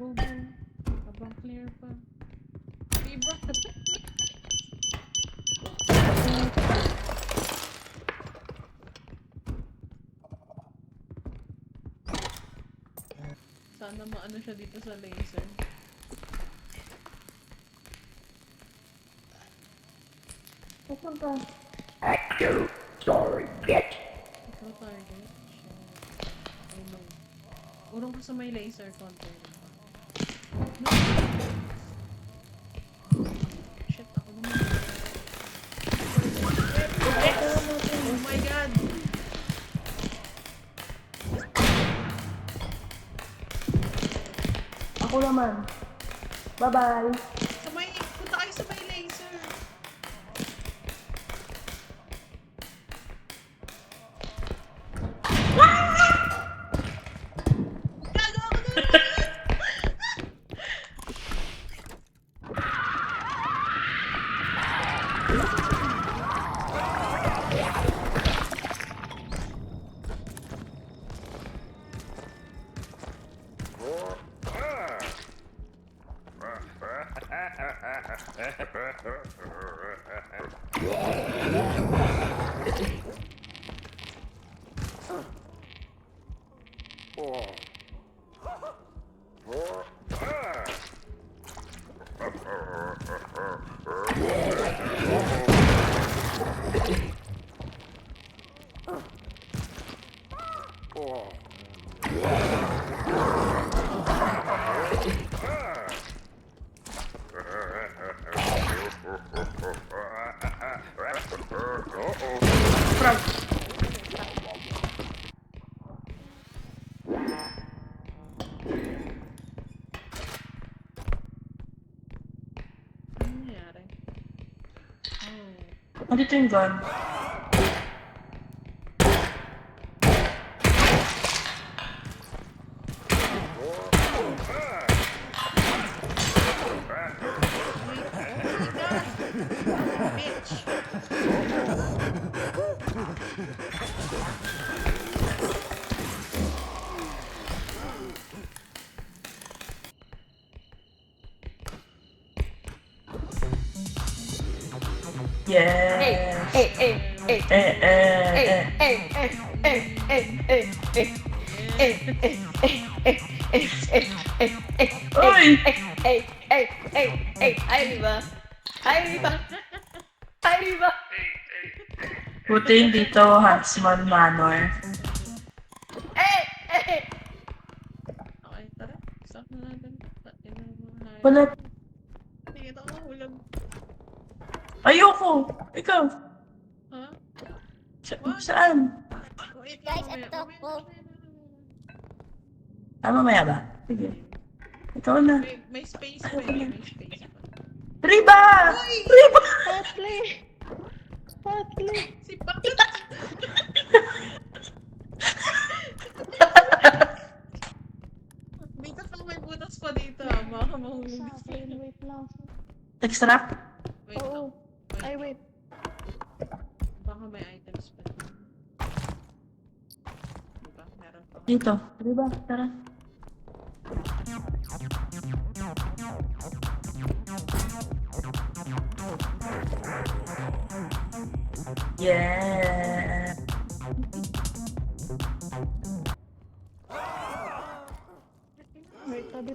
Go, go. Habang clear pa. Diba? Sana maano siya dito sa laser. Saan ka? Active target. Ito target. Shit. Oh no. Urong ka sa may laser container. No. Shit, ako naman. Oh my god! Ako naman. Bye-bye. Sa may, punta kayo sa may laser. Gago ako naman! Ano nangyari? Oh. Andito yung gun. Yeah. Uy! Buti hindi to Huntsman Manor. Okay, tara. Stop na natin. Tatin na mga hayop. Wala. Tingin ako mahulog. Ayoko! Ikaw! Ha? Saan? Wait lang, mamaya. Mamaya ba? Sige. Ikaw na. May space pa eh. May space pa. Riba! Uy! Riba! Si Bakit! Dito pang may butas pa dito ah. Baka mahulog sa'yo. Wait lang. Extract? Wait lang. Oo. Ay, wait. Baka may items pa. Diba? Meron pa. Dito. Riba, tara. Yeah! Wait, tabi.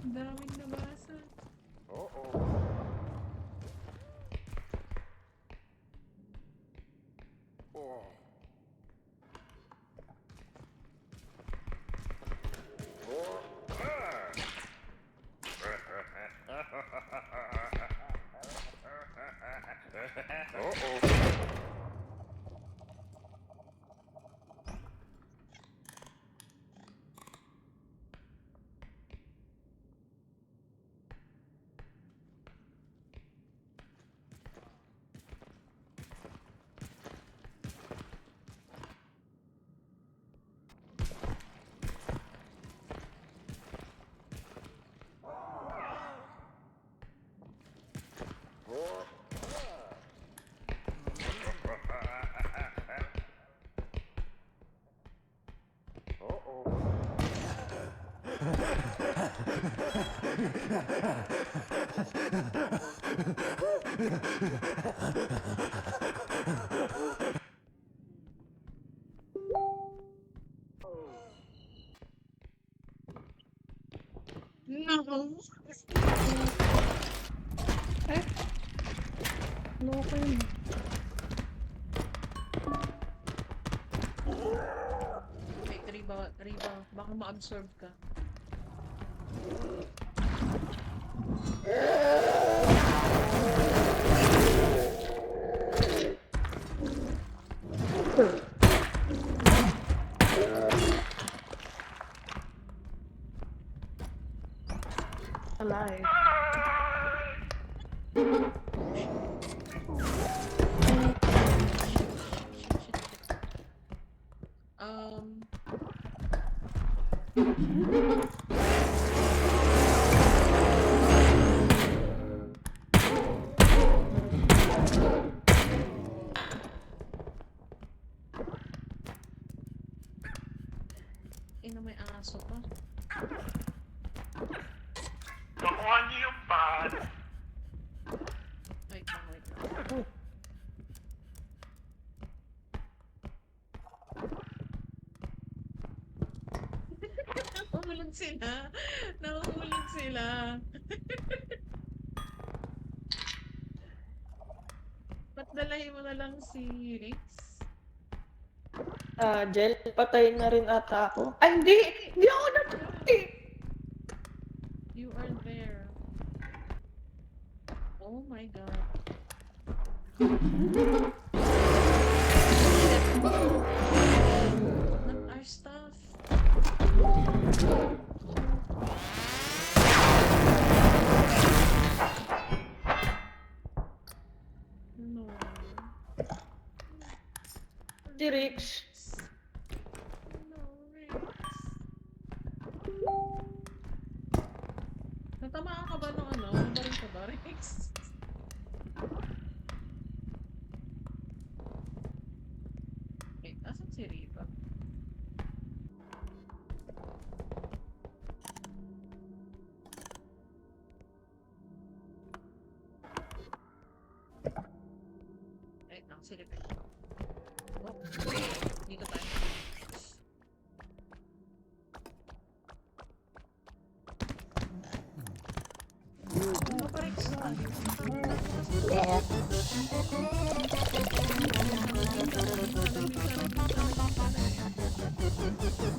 Ang daming nabasa. No. Loko yun. Wait, Riba. Baka ma-absorb ka. Alive. Um, ina may aso pa. Nakuha niyo yung pan. Wait lang. Nahulog sila. Nahulog sila. Ba't dalahin mo na lang si Rex? Jel, patay na rin ata ako. Ay, hindi! Hindi ako napatay! You are there. Oh my god. Not our stuff. No. Si Rich. No, Rex. Natamaan ka ba ng ano? Nabaril ka ba, Rex? Wait, asan si Riva? Wait lang, silipin. Oh, dito tayo. Ano pa, Rex?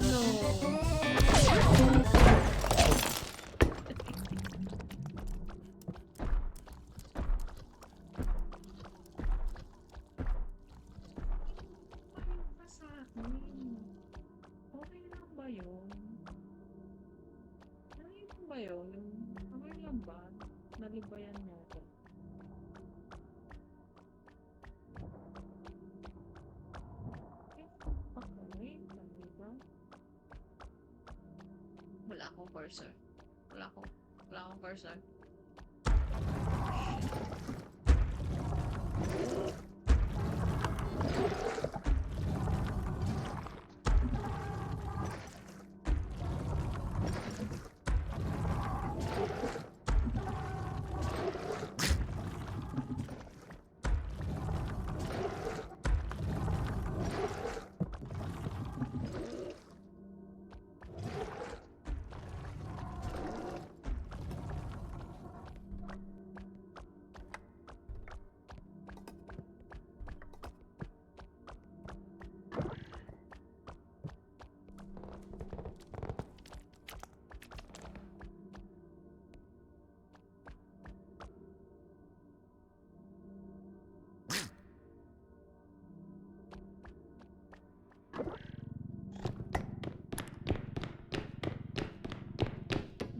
No. Ayaw ka sa akin. Okay lang ba yun? Ayaw ko ba yun? Okay lang ba? Nalibayan mo ako. Okay, sabi ba? Wala akong cursor. Wala akong cursor.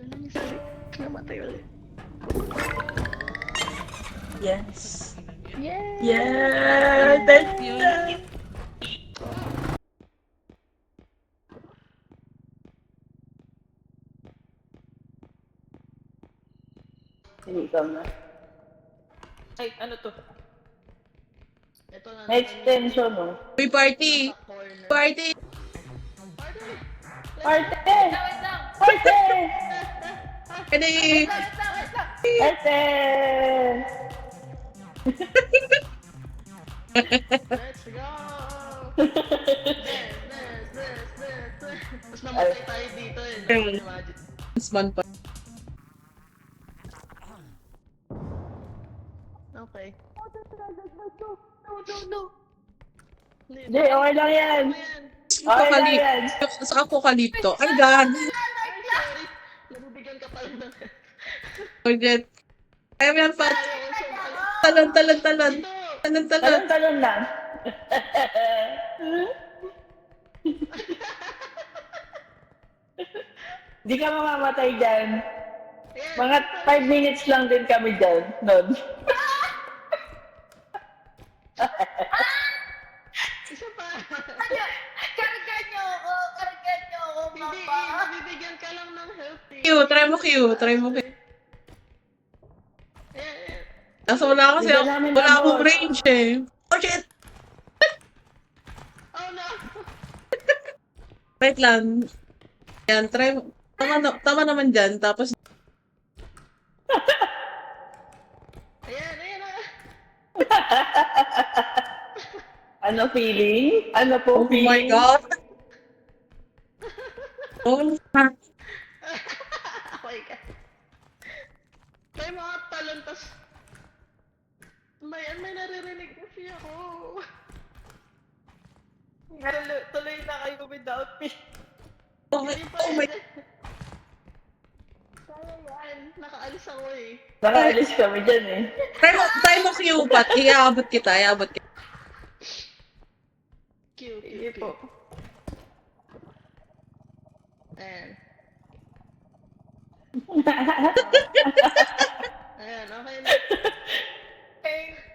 Dala niya si Rich. Namatay ulit. Yes. Yay! Yeah! Thank Yun. you! na. Ay, ano to? Ito na. May extension, no? Uy, party! Corner. Party! Parte! Wait lang! Parte! Ready? Ete! Let's go! Tapos namatay tayo dito eh. Imagine. This one pa. Okay. Hindi, okay lang yan. Ayan. Okay lang yan. Sa Apocalypto. Ay, God. Ay, sorry. Nabibigyan ka pala ng... Forget. Kaya mo yan, Pat. Ayaw ko sumali. Talon, talon, talon. Ito! Talon, talon. Talon-talon lang. Di ka mamamatay dyan. Ayan. Mga 5 minutes lang din kami dyan. Nun. Isa pa. Kargan niyo ako! Kargan niyo ako, Hindi, nabibigyan ka lang ng help eh. Q, try mo Q. Try mo Q. Ayan, ayan. Kaso wala kasi Bigyan namin wala ng akong boss. range eh. Oh shit! Oh no! Wait lang. Yan, try mo. Tama naman dyan. Tapos, Ayan, ayan ah. Ano feeling? Ano po oh feeling? my God. Oh, fuck. Okay ka. May mga talon tas... May naririnig kasi ako. Tuloy na kayo without me. Oh my, Hindi pa oh my. yan. Kaya yan. Nakaalis ako eh. Nakaalis kami dyan eh. Try mo Q, Pat. Iaabot kita, iaabot kita. Cute, Sige cute, po. cute. Ayan. Ayan, okay na.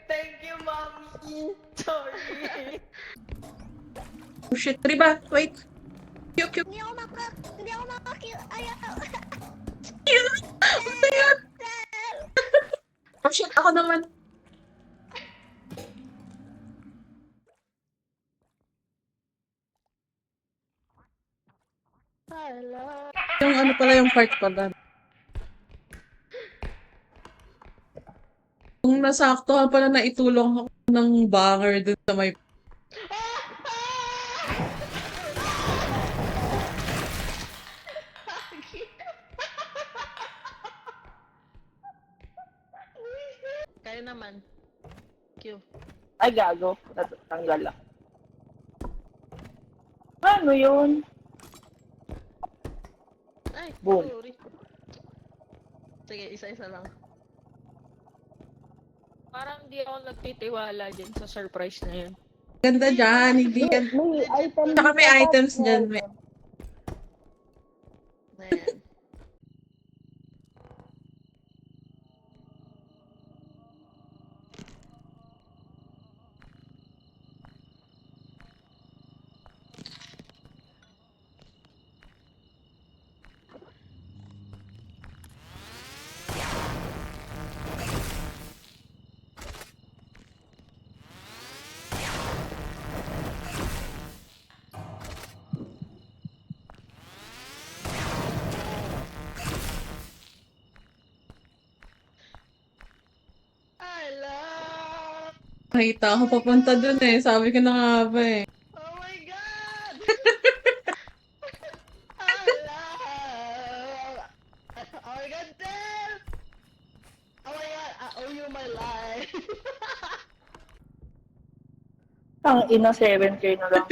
Thank you, mommy. Sorry. Oh shit, riba. Wait. Q, Q. Hindi ako makakill. Ayaw. Q. Ano yan? Oh shit, ako naman. Hello. Yung ano pala yung part pala. Kung nasaktuhan pala na itulong ako ng banger dun sa may... Kaya naman. Q. Ay, gago. Natanggal lang. Ano yun? Ay, Boom. sorry. Sige, isa-isa lang. Parang di ako nagtitiwala dyan sa surprise na yun. Ganda dyan, hindi yan. May item. Tsaka may items dyan. May... Ayan. I love... Nakita ako papunta dun eh. Sabi ko na nga ba eh. Oh my God! I love... Oh my God, damn! Oh my God, I owe you my life. Ang ina 7K na lang.